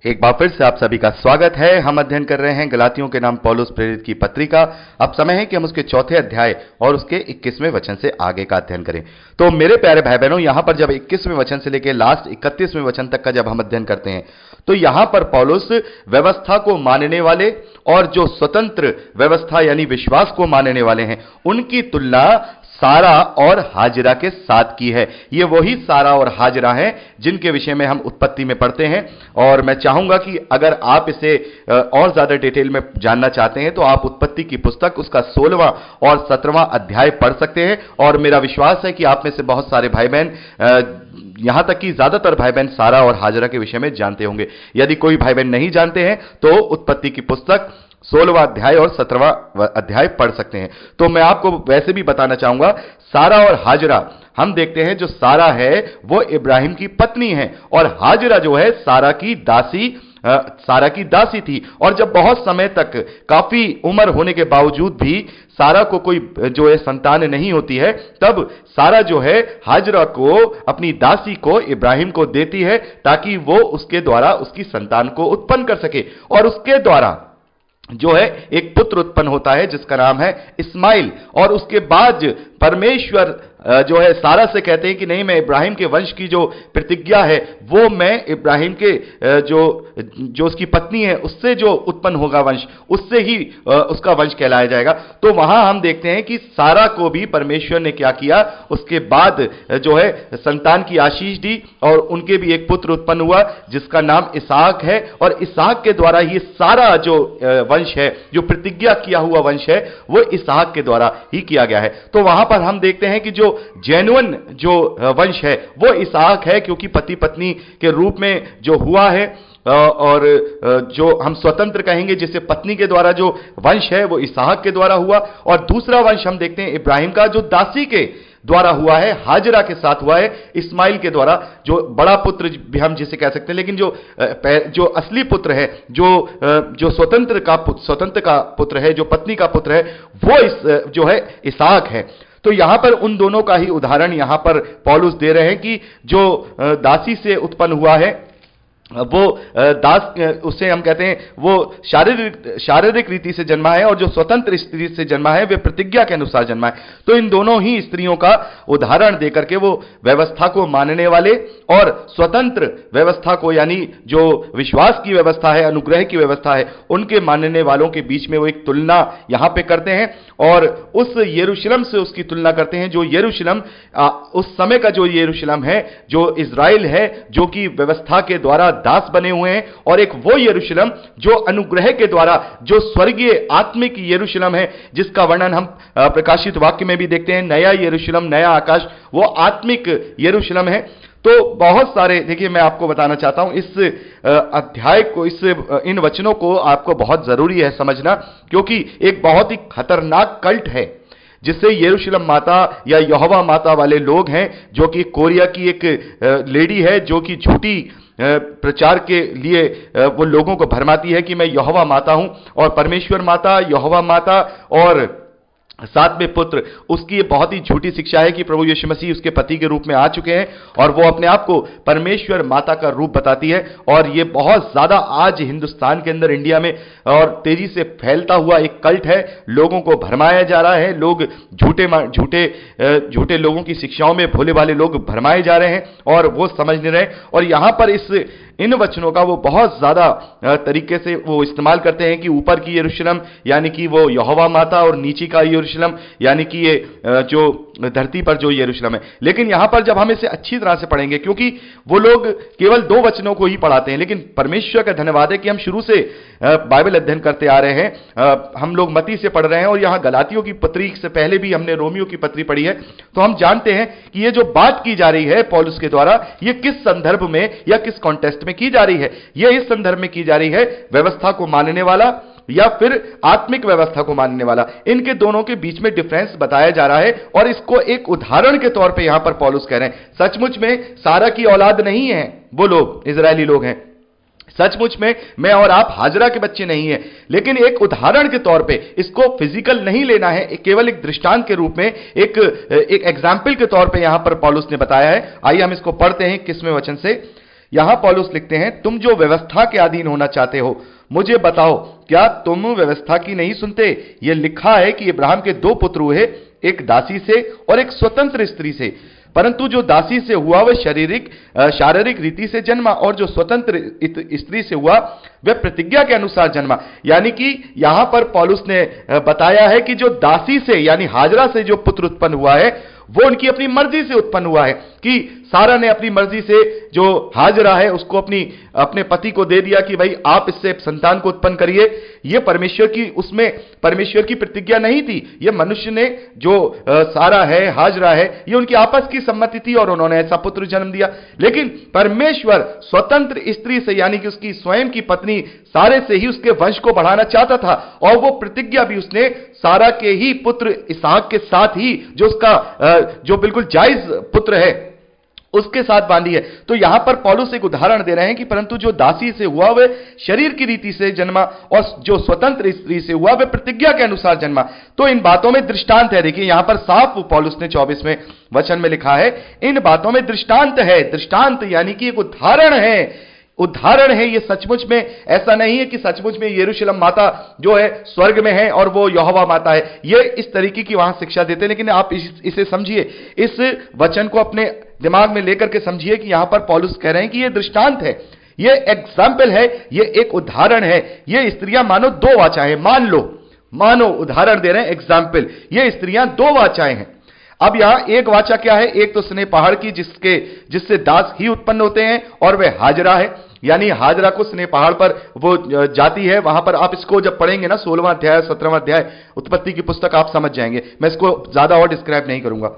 एक बार फिर से आप सभी का स्वागत है। हम अध्ययन कर रहे हैं गलातियों के नाम पौलुस प्रेरित की पत्री का। अब समय है कि हम उसके चौथे अध्याय और उसके 21वें वचन से आगे का अध्ययन करें। तो मेरे प्यारे भाई बहनों, यहां पर जब 21वें वचन से लेकर लास्ट 31वें वचन तक का जब हम अध्ययन करते हैं तो यहां पर पौलुस व्यवस्था को मानने वाले और जो स्वतंत्र व्यवस्था यानी विश्वास को मानने वाले हैं उनकी तुलना सारा और हाजिरा के साथ की है। ये वही सारा और हाजिरा हैं जिनके विषय में हम उत्पत्ति में पढ़ते हैं। और मैं चाहूंगा कि अगर आप इसे और ज्यादा डिटेल में जानना चाहते हैं तो आप उत्पत्ति की पुस्तक उसका 16वां और 17वां अध्याय पढ़ सकते हैं। और मेरा विश्वास है कि आप में से बहुत सारे भाई बहन, यहां तक कि ज्यादातर भाई बहन सारा और हाजिरा के विषय में जानते होंगे। यदि कोई भाई बहन नहीं जानते हैं तो उत्पत्ति की पुस्तक 16वां अध्याय और 17वां अध्याय पढ़ सकते हैं। तो मैं आपको वैसे भी बताना चाहूंगा, सारा और हाजिरा हम देखते हैं, जो सारा है वो इब्राहिम की पत्नी है और हाजिरा जो है सारा की दासी थी। और जब बहुत समय तक काफी उम्र होने के बावजूद भी सारा को कोई जो है संतान नहीं होती है, तब सारा जो है हाजिरा को, अपनी दासी को इब्राहिम को देती है ताकि वो उसके द्वारा उसकी संतान को उत्पन्न कर सके। और उसके द्वारा जो है एक पुत्र उत्पन्न होता है जिसका नाम है इस्माइल। और उसके बाद परमेश्वर जो है सारा से कहते हैं कि नहीं, मैं इब्राहिम के वंश की जो प्रतिज्ञा है वो मैं इब्राहिम के जो उसकी पत्नी है उससे जो उत्पन्न होगा वंश, उससे ही उसका वंश कहलाया जाएगा। तो वहां हम देखते हैं कि सारा को भी परमेश्वर ने क्या किया, उसके बाद जो है संतान की आशीष दी और उनके भी एक पुत्र उत्पन्न हुआ जिसका नाम इसहाक है। और इसहाक के द्वारा ही सारा जो वंश है, जो प्रतिज्ञा किया हुआ वंश है, वो इसहाक के द्वारा ही किया गया है। तो वहां पर हम देखते हैं कि जो जेन्युइन जो वंश है वो इसहाक है, क्योंकि पति पत्नी के रूप में जो हुआ है। और जो हम स्वतंत्र कहेंगे जिसे पत्नी के द्वारा जो वंश है वो इसहाक के द्वारा हुआ। और दूसरा वंश हम देखते हैं इब्राहिम का, जो दासी के द्वारा हुआ है, हाजिरा के साथ हुआ है, इस्माइल के द्वारा, जो बड़ा पुत्र भी हम जिसे कह सकते हैं। लेकिन जो असली पुत्र है, जो स्वतंत्र का पुत्र है, जो पत्नी का पुत्र है, वो जो है इसहाक है। तो यहां पर उन दोनों का ही उदाहरण यहां पर पौलुस दे रहे हैं कि जो दासी से उत्पन्न हुआ है वो उसे हम कहते हैं वो शारीरिक रीति से जन्मा है, और जो स्वतंत्र स्त्री से जन्मा है वे प्रतिज्ञा के अनुसार जन्मा है। तो इन दोनों ही स्त्रियों का उदाहरण देकर के वो व्यवस्था को मानने वाले और स्वतंत्र व्यवस्था को, यानी जो विश्वास की व्यवस्था है, अनुग्रह की व्यवस्था है, उनके मानने वालों के बीच में वो एक तुलना यहां पे करते हैं। और उस यरूशलेम से उसकी तुलना करते हैं, जो यरूशलेम उस समय का जो यरूशलेम है, जो इजराइल है, जो कि व्यवस्था के द्वारा दास बने हुए हैं, और एक वो यरूशलेम जो अनुग्रह के द्वारा, जो स्वर्गीय आत्मिक यरूशलेम है, जिसका वर्णन हम प्रकाशित वाक्य में भी देखते हैं, नया यरूशलेम, नया आकाश, वो आत्मिक यरूशलेम है। तो बहुत सारे, देखिए मैं आपको बताना चाहता हूं इस अध्याय को, इन वचनों को आपको बहुत जरूरी है समझना, क्योंकि एक बहुत ही खतरनाक कल्ट है जिससे यरूशलेम माता या यहोवा माता वाले लोग हैं, जो कि कोरिया की एक लेडी है, जो कि झूठी प्रचार के लिए वो लोगों को भरमाती है कि मैं यहोवा माता हूं, और परमेश्वर माता, यहोवा माता और साथ में पुत्र, उसकी ये बहुत ही झूठी शिक्षा है कि प्रभु यीशु मसीह उसके पति के रूप में आ चुके हैं और वो अपने आप को परमेश्वर माता का रूप बताती है। और ये बहुत ज्यादा आज हिंदुस्तान के अंदर, इंडिया में और तेजी से फैलता हुआ एक कल्ट है। लोगों को भरमाया जा रहा है, लोग झूठे लोगों की शिक्षाओं में भोले भाले लोग भरमाए जा रहे हैं और वो समझ नहीं रहे। और यहां पर इन वचनों का वो बहुत ज्यादा तरीके से वो इस्तेमाल करते हैं कि ऊपर की यरूशलेम यानी कि वो यहोवा माता, और नीचे का यरूशलेम यानी कि ये जो धरती पर जो यरूशलेम है। लेकिन यहां पर जब हम इसे अच्छी तरह से पढ़ेंगे, क्योंकि वो लोग केवल 2 वचनों को ही पढ़ाते हैं, लेकिन परमेश्वर का धन्यवाद है कि हम शुरू से बाइबल अध्ययन करते आ रहे हैं। हम लोग मत्ती से पढ़ रहे हैं और यहां गलातियों की पत्री से पहले भी हमने रोमियो की पत्री पढ़ी है। तो हम जानते हैं कि ये जो बात की जा रही है पौलुस के द्वारा, ये किस संदर्भ में या किस कॉन्टेक्स्ट में की जा रही है। यह इस संदर्भ में की जा रही है, व्यवस्था को मानने वाला या फिर आत्मिक व्यवस्था को मानने वाला, इनके दोनों के बीच में डिफरेंस बताया जा रहा है। और इसको एक उदाहरण के तौर पे यहां पर पौलुस कह रहे हैं, सचमुच में सारा की औलाद नहीं है वो लोग, इजरायली लोग हैं, सचमुच में मैं और आप हाजरा के बच्चे नहीं हैं, लेकिन एक उदाहरण के तौर पे इसको फिजिकल नहीं लेना है, केवल एक दृष्टांत के रूप में, एक एग्जाम्पल के तौर पे यहां पर पौलुस ने बताया है। आइए हम इसको पढ़ते हैं 21वें वचन से यहां पौलुस लिखते हैं, तुम जो व्यवस्था के अधीन होना चाहते हो, मुझे बताओ, क्या तुम व्यवस्था की नहीं सुनते? यह लिखा है कि इब्राहिम के दो पुत्र हुए, एक दासी से और एक स्वतंत्र स्त्री से। परंतु जो दासी से हुआ वह शारीरिक रीति से जन्मा, और जो स्वतंत्र स्त्री से हुआ वह प्रतिज्ञा के अनुसार जन्मा। यानी कि यहां पर पौलुस ने बताया है कि जो दासी से यानी हाजरा से जो पुत्र उत्पन्न हुआ है वो उनकी अपनी मर्जी से उत्पन्न हुआ है, कि सारा ने अपनी मर्जी से जो हाजरा है उसको अपने पति को दे दिया कि भाई आप इससे संतान को उत्पन्न करिए। यह परमेश्वर की प्रतिज्ञा नहीं थी, यह मनुष्य ने जो सारा है, हाजरा है, ये उनकी आपस की सम्मति थी और उन्होंने ऐसा पुत्र जन्म दिया। लेकिन परमेश्वर स्वतंत्र स्त्री से यानी कि उसकी स्वयं की पत्नी सारे से ही उसके वंश को बढ़ाना चाहता था, और वो प्रतिज्ञा भी उसने सारा के ही पुत्र इसहाक के साथ ही, जो उसका जो बिल्कुल जायज पुत्र है, उसके साथ बांधी है। तो यहां पर पौलुस एक उदाहरण दे रहे हैं कि परंतु जो दासी से हुआ वह शरीर की रीति से जन्मा, और जो स्वतंत्र स्त्री से हुआ वह प्रतिज्ञा के अनुसार जन्मा। तो इन बातों में दृष्टांत है। देखिए यहां पर साफ पौलुस ने 24वें वचन में लिखा है, इन बातों में दृष्टांत है। दृष्टांत यानी कि एक उदाहरण है। ये सचमुच में ऐसा नहीं है कि सचमुच में यरूशलेम माता जो है स्वर्ग में है और वो यहोवा माता है, ये इस तरीके की वहां शिक्षा देते हैं। लेकिन आप इसे समझिए, इस वचन को अपने दिमाग में लेकर के समझिए कि यहां पर पौलुस कह रहे हैं कि ये दृष्टांत है, ये एग्जाम्पल है, ये एक उदाहरण है। ये स्त्रियां मानो दो वाचाएं, मानो उदाहरण दे रहे हैं, एग्जाम्पल। ये स्त्रियां दो वाचाएं हैं। अब यहां एक वाचा क्या है? एक तो स्नेह पहाड़ की जिससे दास ही उत्पन्न होते हैं, और वह हाजरा है। यानी हाजरा को स्नेह पहाड़ पर वो जाती है, वहां पर आप इसको जब पढ़ेंगे ना 16वां अध्याय 17वां अध्याय उत्पत्ति की पुस्तक, आप समझ जाएंगे। मैं इसको ज्यादा और डिस्क्राइब नहीं करूंगा।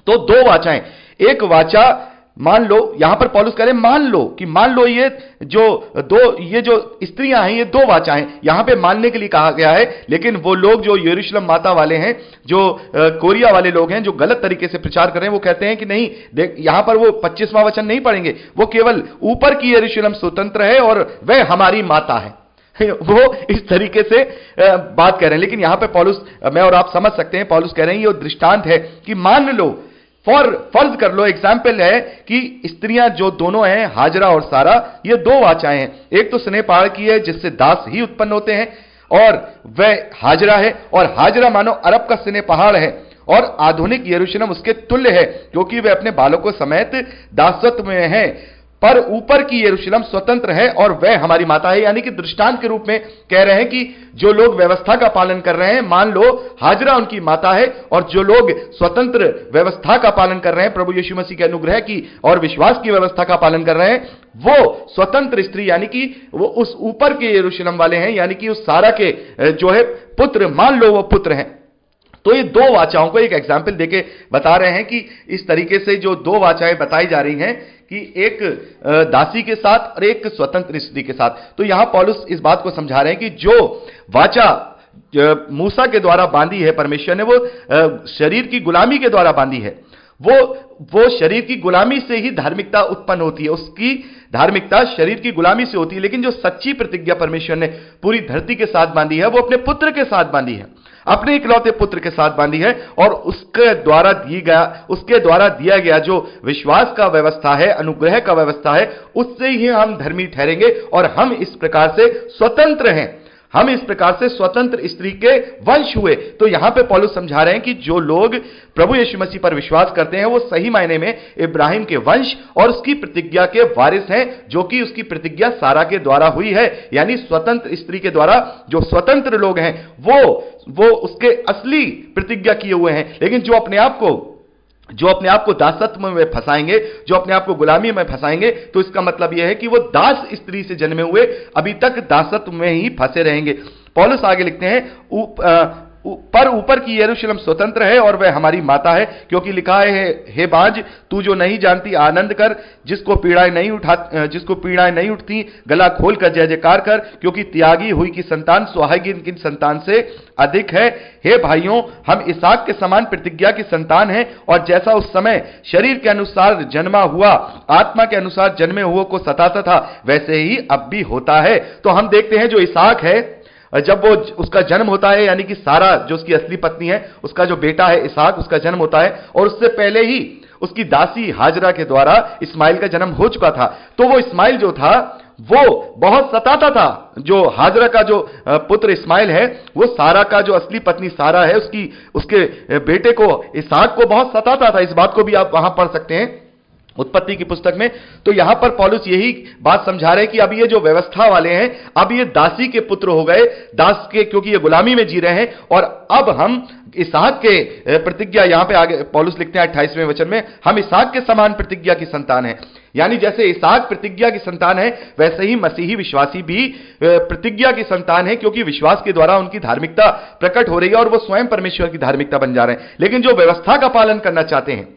तो दो वाचाएं, एक वाचा मान लो, यहां पर पौलुस कह रहे मान लो ये जो स्त्रियां हैं ये दो वाचा हैं, यहां पे मानने के लिए कहा गया है। लेकिन वो लोग जो यरूशलेम माता वाले हैं, जो कोरिया वाले लोग हैं, जो गलत तरीके से प्रचार कर रहे हैं, वो कहते हैं कि नहीं, देख यहां पर वो 25वां वचन नहीं पढ़ेंगे, वो केवल ऊपर की यरूशलेम स्वतंत्र है और वह हमारी माता है। वो इस तरीके से बात कर रहे हैं। लेकिन यहां पे पौलुस, मैं और आप समझ सकते हैं, पौलुस कह रहे हैं ये दृष्टांत है कि मान लो, फर्ज कर लो, एग्जाम्पल है कि स्त्रियां जो दोनों हैं, हाजरा और सारा, ये दो वाचाएं हैं। एक तो स्नेह पहाड़ की है जिससे दास ही उत्पन्न होते हैं, और वह हाजरा है, और हाजरा मानो अरब का स्नेह पहाड़ है, और आधुनिक यरूशलेम उसके तुल्य है, क्योंकि वे अपने बालकों समेत दासत्व में है। पर ऊपर की यरूशलेम स्वतंत्र है और वह हमारी माता है। यानी कि दृष्टांत के रूप में कह रहे हैं कि जो लोग व्यवस्था का पालन कर रहे हैं, मान लो हाजरा उनकी माता है, और जो लोग स्वतंत्र व्यवस्था का पालन कर रहे हैं, प्रभु यीशु मसीह के अनुग्रह की और विश्वास की व्यवस्था का पालन कर रहे हैं, वो स्वतंत्र स्त्री यानी कि वो उस ऊपर के यरूशलेम वाले हैं, यानी कि उस सारा के जो है पुत्र, मान लो वो पुत्र हैं। तो ये दो वाचाओं को एक एग्जाम्पल देके बता रहे हैं कि इस तरीके से जो दो वाचाएं बताई जा रही हैं कि एक दासी के साथ और एक स्वतंत्र स्त्री के साथ। तो यहां पौलुस इस बात को समझा रहे हैं कि जो वाचा मूसा के द्वारा बांधी है परमेश्वर ने, वो शरीर की गुलामी के द्वारा बांधी है। वो शरीर की गुलामी से ही धार्मिकता उत्पन्न होती है, उसकी धार्मिकता शरीर की गुलामी से होती है। लेकिन जो सच्ची प्रतिज्ञा परमेश्वर ने पूरी धरती के साथ बांधी है, वो अपने पुत्र के साथ बांधी है, अपने इकलौते पुत्र के साथ बांधी है। और उसके द्वारा दिया गया जो विश्वास का व्यवस्था है, अनुग्रह का व्यवस्था है, उससे ही हम धर्मी ठहरेंगे, और हम इस प्रकार से स्वतंत्र हैं, हम इस प्रकार से स्वतंत्र स्त्री के वंश हुए। तो यहां पे पौलुस समझा रहे हैं कि जो लोग प्रभु यीशु मसीह पर विश्वास करते हैं, वो सही मायने में इब्राहिम के वंश और उसकी प्रतिज्ञा के वारिस हैं, जो कि उसकी प्रतिज्ञा सारा के द्वारा हुई है। यानी स्वतंत्र स्त्री के द्वारा जो स्वतंत्र लोग हैं, वो उसके असली प्रतिज्ञा किए हुए हैं। लेकिन जो अपने आप को दासत्व में फंसाएंगे, जो अपने आप को गुलामी में फंसाएंगे, तो इसका मतलब यह है कि वो दास स्त्री से जन्मे हुए अभी तक दासत्व में ही फंसे रहेंगे। पौलुस आगे लिखते हैं, पर ऊपर की यरूशलेम स्वतंत्र है और वह हमारी माता है, क्योंकि लिखा है, हे बाज तू जो नहीं जानती आनंद कर, जिसको पीड़ाएं नहीं उठती गला खोल कर जय जयकार कर, क्योंकि त्यागी हुई की संतान सुहागिन की संतान से अधिक है। हे भाइयों, हम इसहाक के समान प्रतिज्ञा की संतान हैं, और जैसा उस समय शरीर के अनुसार जन्मा हुआ आत्मा के अनुसार जन्मे हुए को सताता था, वैसे ही अब भी होता है। तो हम देखते हैं जो इसहाक है, जब वो उसका जन्म होता है, यानी कि सारा जो उसकी असली पत्नी है, उसका जो बेटा है इसहाक, उसका जन्म होता है, और उससे पहले ही उसकी दासी हाजरा के द्वारा इस्माइल का जन्म हो चुका था। तो वो इस्माइल जो था वो बहुत सताता था। जो हाजरा का जो पुत्र इस्माइल है, वो सारा का जो असली पत्नी सारा है, उसके बेटे को इसहाक को बहुत सताता था। इस बात को भी आप वहां पढ़ सकते हैं उत्पत्ति की पुस्तक में। तो यहां पर पौलुस यही बात समझा रहे हैं कि अब ये जो व्यवस्था वाले हैं, अब ये दासी के पुत्र हो गए, दास के, क्योंकि ये गुलामी में जी रहे हैं। और अब हम इसहाक के प्रतिज्ञा, यहां पे आगे पौलुस लिखते हैं 28वें वचन में, हम इसहाक के समान प्रतिज्ञा की संतान है। यानी जैसे इसहाक प्रतिज्ञा की संतान है, वैसे ही मसीही विश्वासी भी प्रतिज्ञा की संतान है, क्योंकि विश्वास के द्वारा उनकी धार्मिकता प्रकट हो रही है और वो स्वयं परमेश्वर की धार्मिकता बन जा रहे हैं। लेकिन जो व्यवस्था का पालन करना चाहते हैं,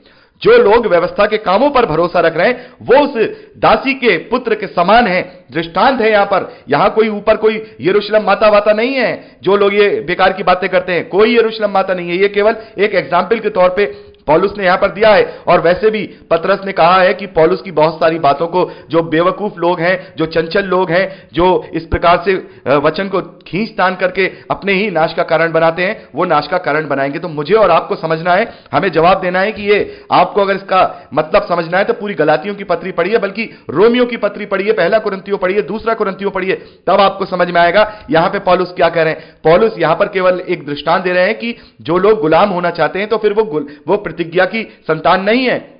जो लोग व्यवस्था के कामों पर भरोसा रख रहे हैं, वो उस दासी के पुत्र के समान है। दृष्टांत है यहां कोई ऊपर कोई यरूशलेम माता वाता नहीं है। जो लोग ये बेकार की बातें करते हैं, कोई यरूशलेम माता नहीं है। ये केवल एक एग्जाम्पल के तौर पे पौलुस ने यहां पर दिया है। और वैसे भी पतरस ने कहा है कि पौलुस की बहुत सारी बातों को जो बेवकूफ लोग हैं, जो चंचल लोग हैं, जो इस प्रकार से वचन को खींच तान करके अपने ही नाश का कारण बनाते हैं, वो नाश का कारण बनाएंगे। तो मुझे और आपको समझना है, हमें जवाब देना है कि ये आपको अगर इसका मतलब समझना है तो पूरी गलातियों की पत्री पढ़िए, बल्कि रोमियो की पत्री पढ़िए, पहला कुरिन्थियों पढ़िए, दूसरा कुरिन्थियों पढ़िए, तब आपको समझ में आएगा यहां पे पौलुस क्या कह रहे हैं। पौलुस यहां पर केवल एक दृष्टांत दे रहे हैं कि जो लोग गुलाम होना चाहते हैं तो फिर वो प्रतिज्ञा की संतान नहीं है,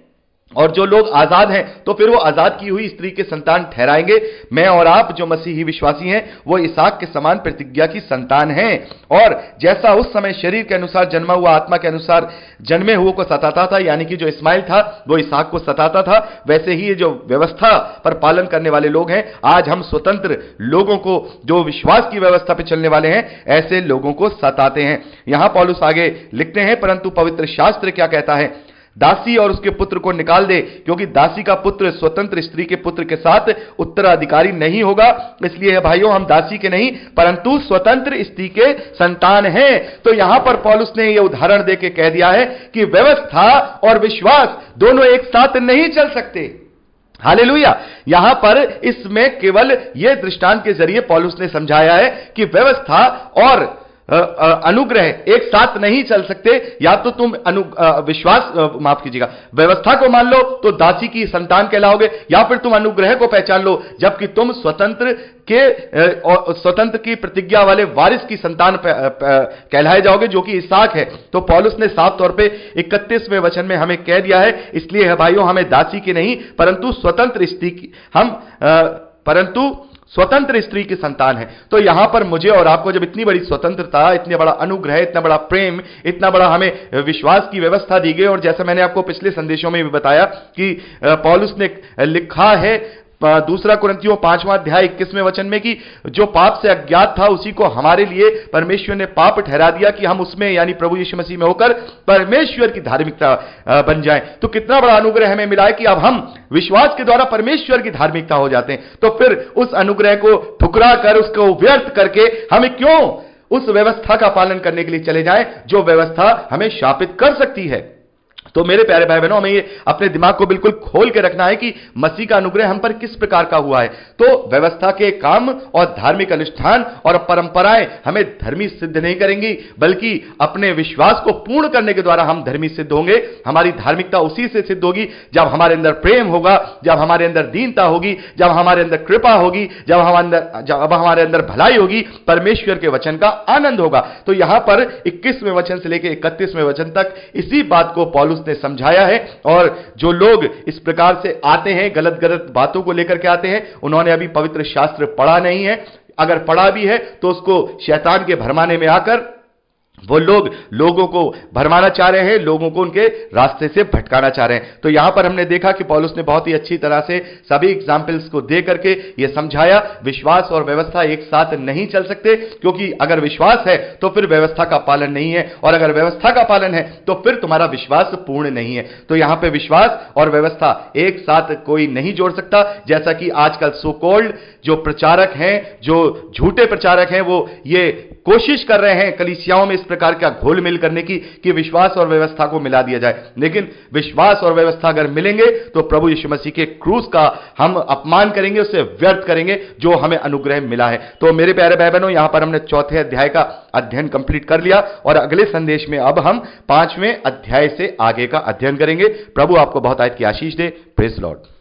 और जो लोग आजाद हैं तो फिर वो आजाद की हुई स्त्री के संतान ठहराएंगे। मैं और आप जो मसीही विश्वासी हैं, वो इसहाक के समान प्रतिज्ञा की संतान हैं। और जैसा उस समय शरीर के अनुसार जन्मा हुआ आत्मा के अनुसार जन्मे हुए को सताता था, यानी कि जो इस्माइल था वो इसहाक को सताता था, वैसे ही ये जो व्यवस्था पर पालन करने वाले लोग हैं, आज हम स्वतंत्र लोगों को, जो विश्वास की व्यवस्था पर चलने वाले हैं, ऐसे लोगों को सताते हैं। यहां पौलुस आगे लिखते हैं, परंतु पवित्र शास्त्र क्या कहता है, दासी और उसके पुत्र को निकाल दे, क्योंकि दासी का पुत्र स्वतंत्र स्त्री के पुत्र के साथ उत्तराधिकारी नहीं होगा। इसलिए भाइयों, हम दासी के नहीं परंतु स्वतंत्र स्त्री के संतान हैं। तो यहां पर पौलुस ने यह उदाहरण देके कह दिया है कि व्यवस्था और विश्वास दोनों एक साथ नहीं चल सकते। हालेलुया। यहां पर इसमें केवल यह दृष्टांत के जरिए पौलुस ने समझाया है कि व्यवस्था और अनुग्रह एक साथ नहीं चल सकते। या तो तुम माफ कीजिएगा, व्यवस्था को मान लो तो दासी की संतान कहलाओगे, या फिर तुम अनुग्रह को पहचान लो, जबकि तुम स्वतंत्र की प्रतिज्ञा वाले वारिस की संतान कहलाए जाओगे, जो कि इसहाक है। तो पौलुस ने साफ तौर पे 31वें वचन में हमें कह दिया है, इसलिए है भाइयों, हमें दासी की नहीं परंतु स्वतंत्र स्त्री की, स्वतंत्र स्त्री की संतान है। तो यहां पर मुझे और आपको जब इतनी बड़ी स्वतंत्रता, इतने बड़ा अनुग्रह, इतना बड़ा प्रेम, इतना बड़ा हमें विश्वास की व्यवस्था दी गई, और जैसा मैंने आपको पिछले संदेशों में भी बताया कि पौलुस ने लिखा है दूसरा कुरिन्थियों 5वां अध्याय 21वें वचन में कि जो पाप से अज्ञात था उसी को हमारे लिए परमेश्वर ने पाप ठहरा दिया कि हम उसमें, यानी प्रभु यीशु मसीह में होकर परमेश्वर की धार्मिकता बन जाएं। तो कितना बड़ा अनुग्रह हमें मिला है कि अब हम विश्वास के द्वारा परमेश्वर की धार्मिकता हो जाते हैं। तो फिर उस अनुग्रह को ठुकरा कर, उसको व्यर्थ करके हमें क्यों उस व्यवस्था का पालन करने के लिए चले जाएं, जो व्यवस्था हमें शापित कर सकती है। तो मेरे प्यारे भाई बहनों, हमें ये अपने दिमाग को बिल्कुल खोल के रखना है कि मसीह का अनुग्रह हम पर किस प्रकार का हुआ है। तो व्यवस्था के काम और धार्मिक अनुष्ठान और परंपराएं हमें धर्मी सिद्ध नहीं करेंगी, बल्कि अपने विश्वास को पूर्ण करने के द्वारा हम धर्मी सिद्ध होंगे। हमारी धार्मिकता उसी से सिद्ध होगी जब हमारे अंदर प्रेम होगा, जब हमारे अंदर दीनता होगी, जब हमारे अंदर कृपा होगी, जब हमारे अंदर भलाई होगी, परमेश्वर के वचन का आनंद होगा। तो यहां पर 21वें वचन से लेकर 31वें वचन तक इसी बात को पौलुस ने समझाया है। और जो लोग इस प्रकार से आते हैं, गलत गलत बातों को लेकर के आते हैं, उन्होंने अभी पवित्र शास्त्र पढ़ा नहीं है। अगर पढ़ा भी है तो उसको शैतान के भरमाने में आकर वो लोगों को भरमाना चाह रहे हैं, लोगों को उनके रास्ते से भटकाना चाह रहे हैं। तो यहां पर हमने देखा कि पौलुस ने बहुत ही अच्छी तरह से सभी एग्जाम्पल्स को दे करके यह समझाया, विश्वास और व्यवस्था एक साथ नहीं चल सकते, क्योंकि अगर विश्वास है तो फिर व्यवस्था का पालन नहीं है, और अगर व्यवस्था का पालन है तो फिर तुम्हारा विश्वास पूर्ण नहीं है। तो यहां पर विश्वास और व्यवस्था एक साथ कोई नहीं जोड़ सकता। जैसा कि आजकल सो कॉल्ड जो प्रचारक हैं, जो झूठे प्रचारक हैं, वो ये कोशिश कर रहे हैं कलीसियाओं में इस प्रकार का घोल मिल करने की कि विश्वास और व्यवस्था को मिला दिया जाए, लेकिन विश्वास और व्यवस्था अगर मिलेंगे तो प्रभु यीशु मसीह के क्रूस का हम अपमान करेंगे, उससे व्यर्थ करेंगे जो हमें अनुग्रह मिला है। तो मेरे प्यारे भाई बहनों, यहां पर हमने चौथे अध्याय का अध्ययन कंप्लीट कर लिया और अगले संदेश में अब हम 5वें अध्याय से आगे का अध्ययन करेंगे। प्रभु आपको बहुत आयत की आशीष दे। Praise Lord.